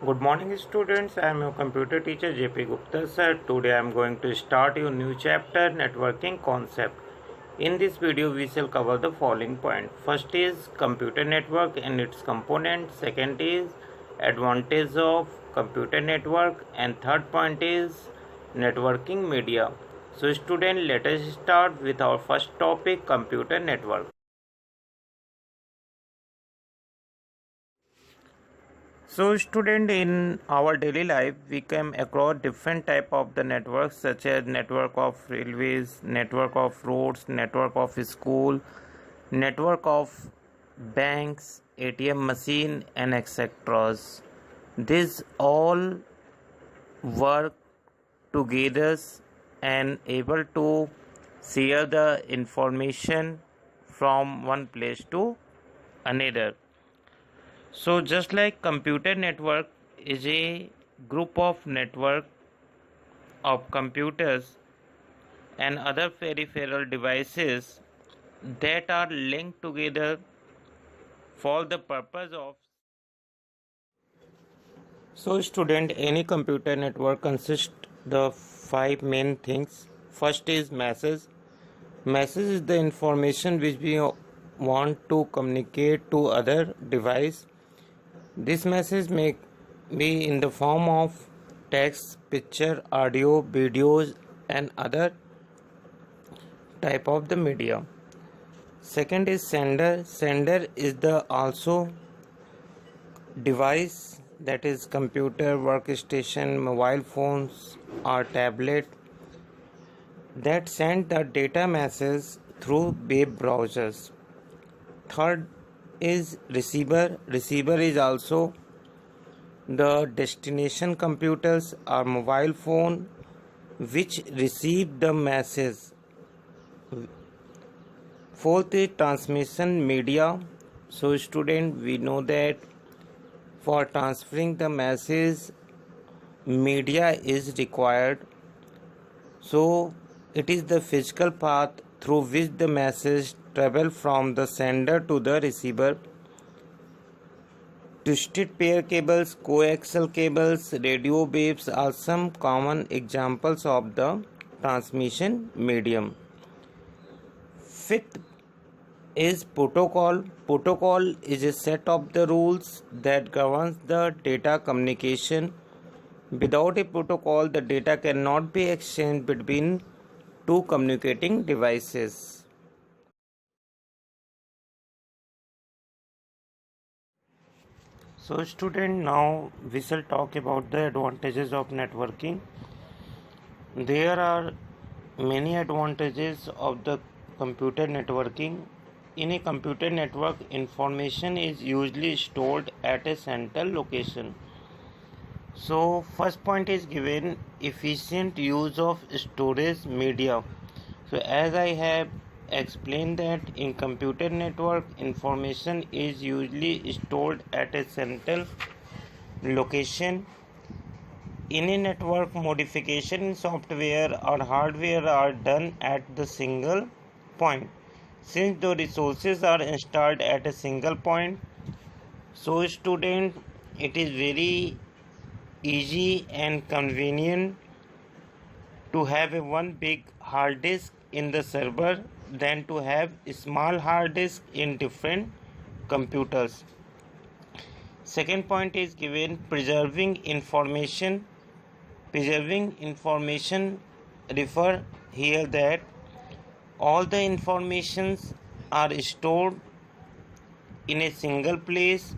Good morning students, I am your computer teacher JP Gupta sir. Today I am going to start your new chapter networking concept. In this video we shall cover the following points. First is computer network and its components. Second is advantage of computer network, and third point is networking media. So student, let us start with our first topic, computer network. So student, in our daily life we come across different type of the networks such as network of railways, network of roads, network of school, network of banks, ATM machine and etc. These all work together and able to share the information from one place to another. So just like computer network is a group of network of computers and other peripheral devices that are linked together for the purpose of. So student, any computer network consists of five main things. First is message. Message is the information which we want to communicate to other device. This message may be in the form of text, picture, audio, videos and other type of the media. Second is sender. Sender is the also device, that is computer, workstation, mobile phones or tablet, that send the data message through web browsers. Third is receiver. Receiver is also the destination computers or mobile phone which receive the message. Fourth is transmission media. So student, we know that for transferring the message media is required. So it is the physical path through which the message travel from the sender to the receiver. Twisted pair cables, coaxial cables, radio waves are some common examples of the transmission medium. Fifth is protocol. Protocol is a set of the rules that governs the data communication. Without a protocol, the data cannot be exchanged between two communicating devices. So student, now we shall talk about the advantages of networking. There are many advantages of the computer networking. In a computer network, information is usually stored at a central location. So first point is given, efficient use of storage media. So as I have explained that in computer network, information is usually stored at a central location. In a network, modification in software or hardware are done at the single point. Since the resources are installed at a single point, so student, it is very easy and convenient to have a one big hard disk in the server than to have a small hard disk in different computers. Second point is given, preserving information. Preserving information refer here that all the informations are stored in a single place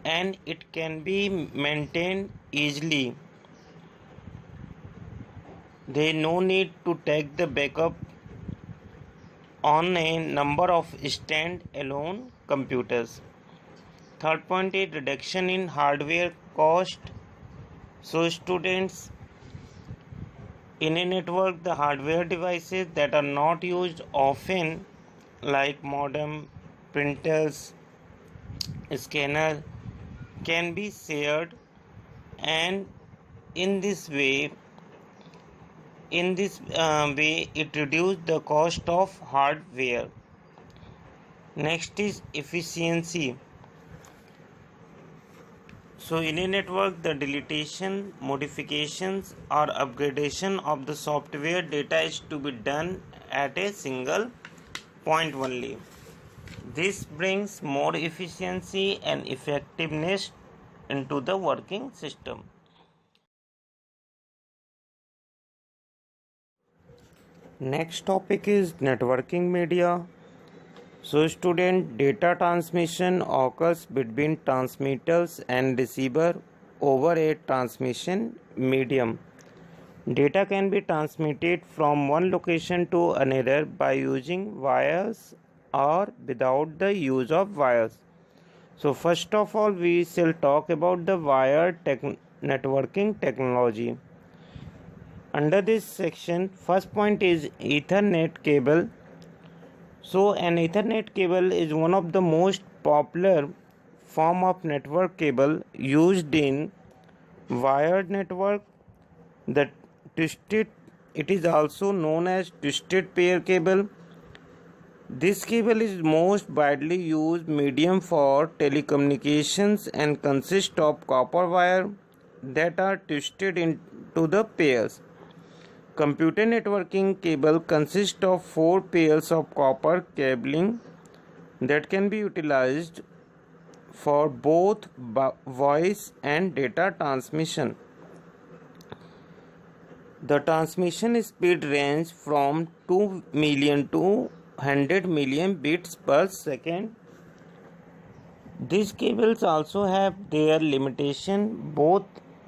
and it can be maintained easily. There no need to take the backup on a number of stand-alone computers. Third point is reduction in hardware cost. So students, in a network, the hardware devices that are not used often like modem, printers, scanner can be shared, and in this way it reduces the cost of hardware. Next is efficiency. So in a network, the deletion, modifications or upgradation of the software data is to be done at a single point only. This brings more efficiency and effectiveness into the working system. Next topic is networking media. So student, data transmission occurs between transmitters and receiver over a transmission medium. Data can be transmitted from one location to another by using wires or without the use of wires. So first of all, we shall talk about the networking technology. Under this section, first point is Ethernet cable. So an Ethernet cable is one of the most popular form of network cable used in wired network. The twisted, it is also known as twisted pair cable. This cable is most widely used medium for telecommunications and consists of copper wire that are twisted into the pairs. Computer networking cable consists of 4 pairs of copper cabling that can be utilized for both voice and data transmission. The transmission speed range from 2 million to 100 million bits per second. These cables also have their limitation both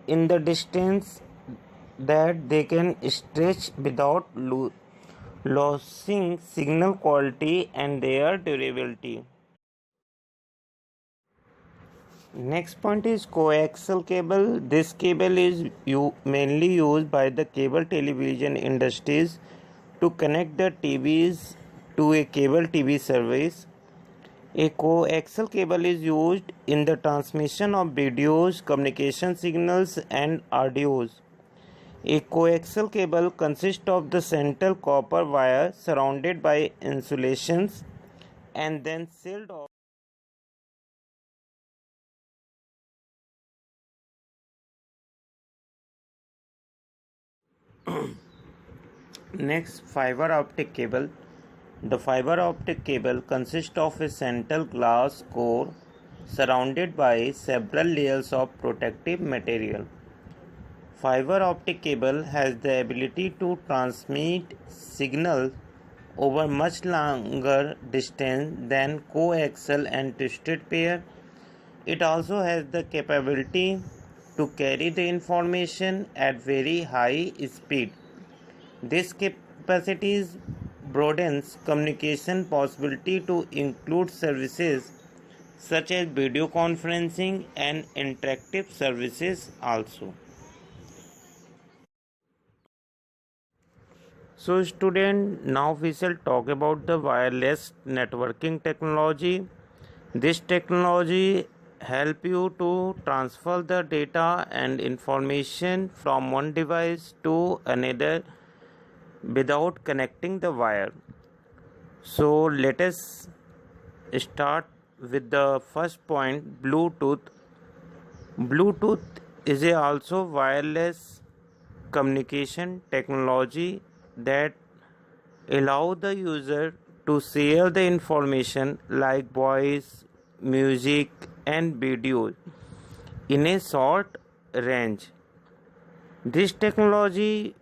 in the distance that they can stretch without losing signal quality and their durability. Next point is coaxial cable. This cable is mainly used by the cable television industries to connect the TVs to a cable TV service. A coaxial cable is used in the transmission of videos, communication signals, and audios. A coaxial cable consists of the central copper wire surrounded by insulations and then sealed off. Next, fiber optic cable. The fiber optic cable consists of a central glass core surrounded by several layers of protective material. Fiber optic cable has the ability to transmit signals over much longer distance than coaxial and twisted pair. It also has the capability to carry the information at very high speed. This capacity broadens communication possibility to include services such as video conferencing and interactive services also. So student, now we shall talk about the wireless networking technology. This technology help you to transfer the data and information from one device to another without connecting the wire. So let us start with the first point, Bluetooth. Bluetooth is a also wireless communication technology that allow the user to share the information like voice, music and video in a short range. This technology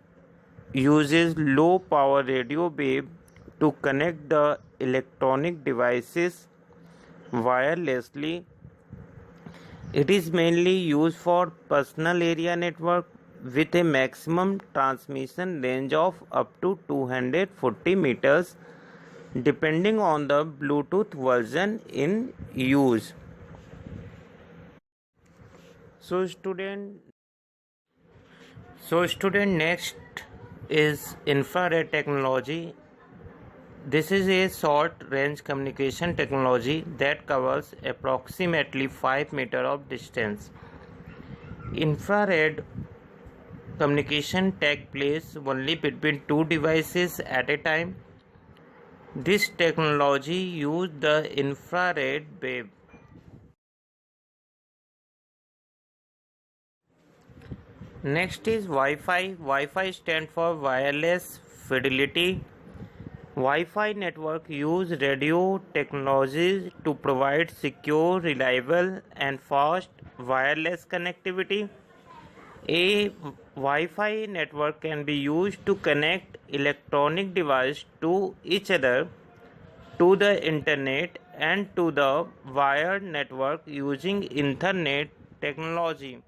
uses low power radio wave to connect the electronic devices wirelessly. It is mainly used for personal area network with a maximum transmission range of up to 240 meters depending on the Bluetooth version in use. So student next is infrared technology. This is a short range communication technology that covers approximately 5 meters of distance. Infrared communication takes place only between two devices at a time. This technology uses the infrared wave Next is Wi-Fi. Wi-Fi stands for wireless fidelity. Wi-Fi network use radio technologies to provide secure, reliable, and fast wireless connectivity. A Wi-Fi network can be used to connect electronic devices to each other, to the internet, and to the wired network using Ethernet technology.